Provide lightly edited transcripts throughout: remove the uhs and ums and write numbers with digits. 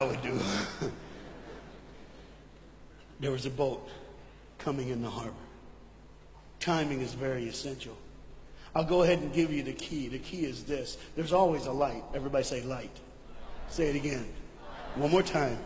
I would do. There was a boat coming in the harbor. Timing is very essential. I'll go ahead and give you the key. The key is this. There's always a light. Everybody say light. Say it again. One more time.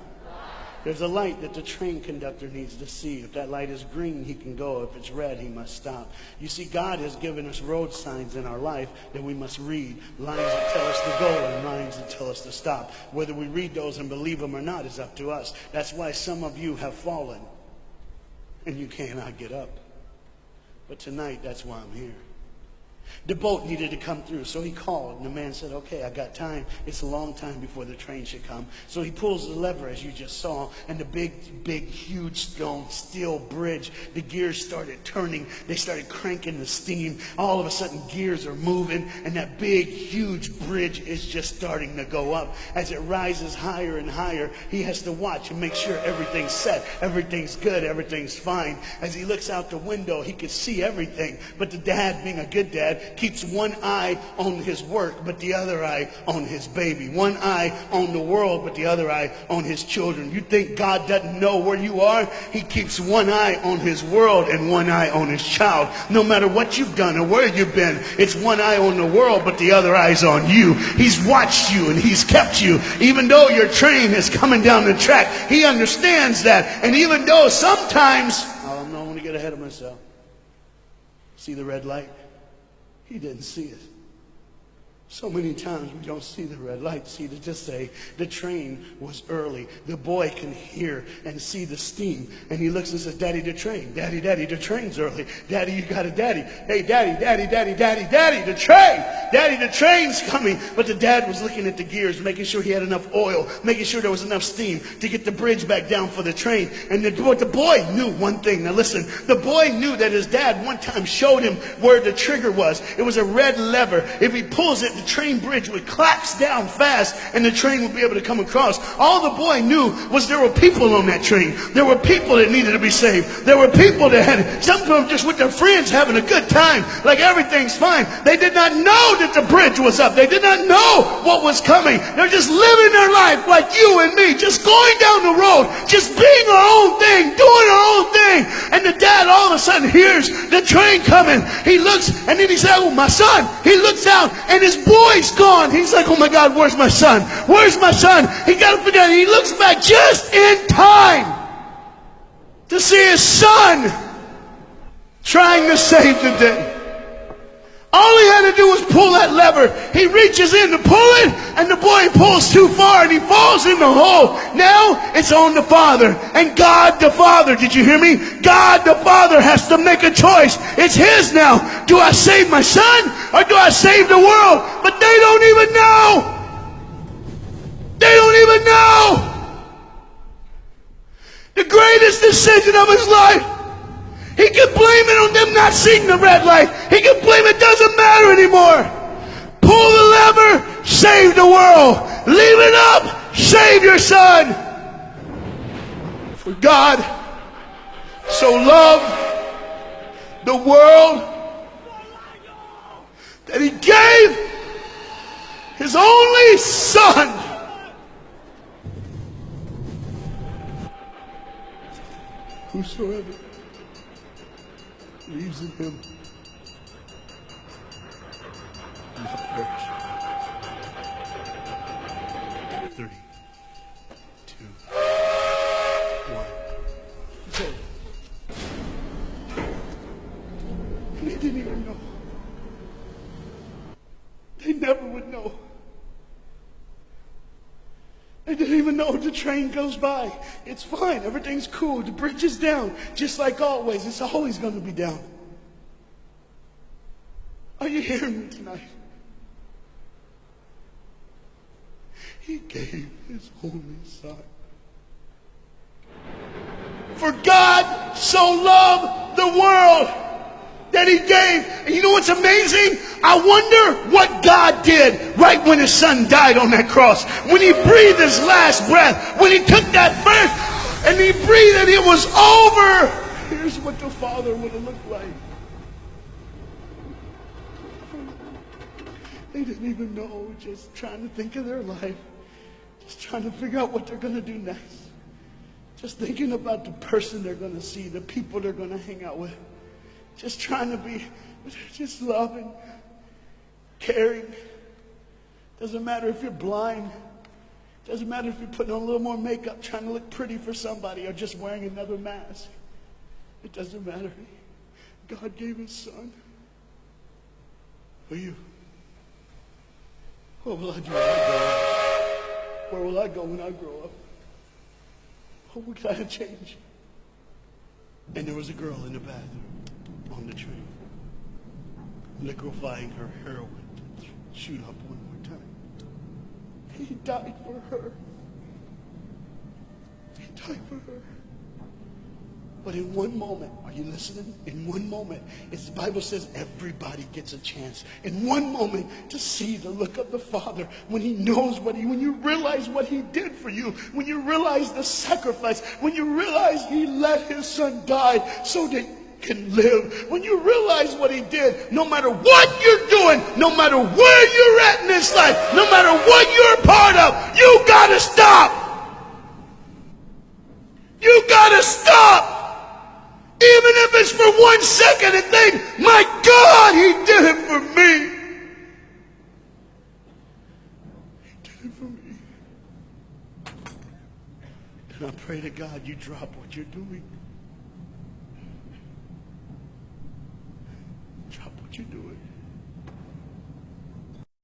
There's a light that the train conductor needs to see. If that light is green, he can go. If it's red, he must stop. You see, God has given us road signs in our life that we must read. Lines that tell us to go and lines that tell us to stop. Whether we read those and believe them or not is up to us. That's why some of you have fallen and you cannot get up. But tonight, that's why I'm here. The boat needed to come through, so he called, and the man said, okay, I got time. It's a long time before the train should come. So he pulls the lever, as you just saw, and the big, huge steel bridge, the gears started turning. They started cranking the steam. All of a sudden, gears are moving, and that big, huge bridge is just starting to go up. As it rises higher and higher, he has to watch and make sure everything's set, everything's good, everything's fine. As he looks out the window, he can see everything, but the dad, being a good dad, keeps one eye on his work, but the other eye on his baby. One eye on the world, but the other eye on his children. You think God doesn't know where you are? He keeps one eye on his world and one eye on his child. No matter what you've done or where you've been, it's one eye on the world, but the other eye's on you. He's watched you and he's kept you. Even though your train is coming down the track, he understands that. And even though sometimes, I don't want to get ahead of myself. See the red light? He didn't see it. So many times we don't see the red light. See, to just say the train was early. The boy can hear and see the steam. And he looks and says, Daddy, the train. Daddy, the train's early. Daddy, you got a daddy. Hey, Daddy, the train. Daddy, the train's coming. But the dad was looking at the gears, making sure he had enough oil, making sure there was enough steam to get the bridge back down for the train. And the boy knew one thing. Now listen, the boy knew that his dad one time showed him where the trigger was. It was a red lever. If he pulls it, the train bridge would collapse down fast and the train would be able to come across. All the boy knew was there were people on that train. There were people that needed to be saved. There were people that had, some of them just with their friends having a good time, like everything's fine. They did not know that the bridge was up. They did not know what was coming. They're just living their life like you and me, just going down the road, just being our own thing, doing our own thing. And the dad all of a sudden hears the train coming. He looks and then he said, oh, my son. He looks out and his boy's gone. He's like, oh my God, where's my son? Where's my son? He got up and he looks back just in time to see his son trying to save the day. All he had to do was pull that lever. He reaches in to pull it, and the boy pulls too far, and he falls in the hole. Now it's on the father. And God the Father, did you hear me? God the Father has to make a choice. It's his now. Do I save my son, or do I save the world? But they don't even know. They don't even know. The greatest decision of his life. He can blame it on them not seeing the red light. He can blame it doesn't matter anymore. Pull the lever, save the world. Leave it up, save your son. For God so loved the world that he gave his only son. Whosoever believes in him will not perish. 3, 2, 1. So, and they didn't even know. They never would know. They didn't even know the train goes by. It's fine. Everything's cool. The bridge is down. Just like always. It's always going to be down. Are you hearing me tonight? He gave his only son. For God so loved the world that he gave. And you know what's amazing? I wonder what God did right when his son died on that cross. When he breathed his last breath. When he took that breath and he breathed and it was over. Here's what the Father would have looked like. They didn't even know, just trying to think of their life. Just trying to figure out what they're going to do next. Just thinking about the person they're going to see, the people they're going to hang out with. Just trying to be just loving, caring. Doesn't matter if you're blind. Doesn't matter if you're putting on a little more makeup, trying to look pretty for somebody, or just wearing another mask. It doesn't matter. God gave his son for you. What will I do when I grow up? Where will I go when I grow up? What would I change? And there was a girl in the bathroom on the train, liquefying her heroin to shoot up one more time. He died for her. He died for her. But in one moment, are you listening? In one moment, as the Bible says, everybody gets a chance. In one moment, to see the look of the Father when he knows when you realize what he did for you, when you realize the sacrifice, when you realize he let his son die so that you can live, when you realize what he did, no matter what you're doing, no matter where you're at in this life, no matter what you're a part of, you gotta stop. You gotta stop. Even if it's for 1 second, and think, my God, he did it for me. He did it for me. And I pray to God you drop what you're doing.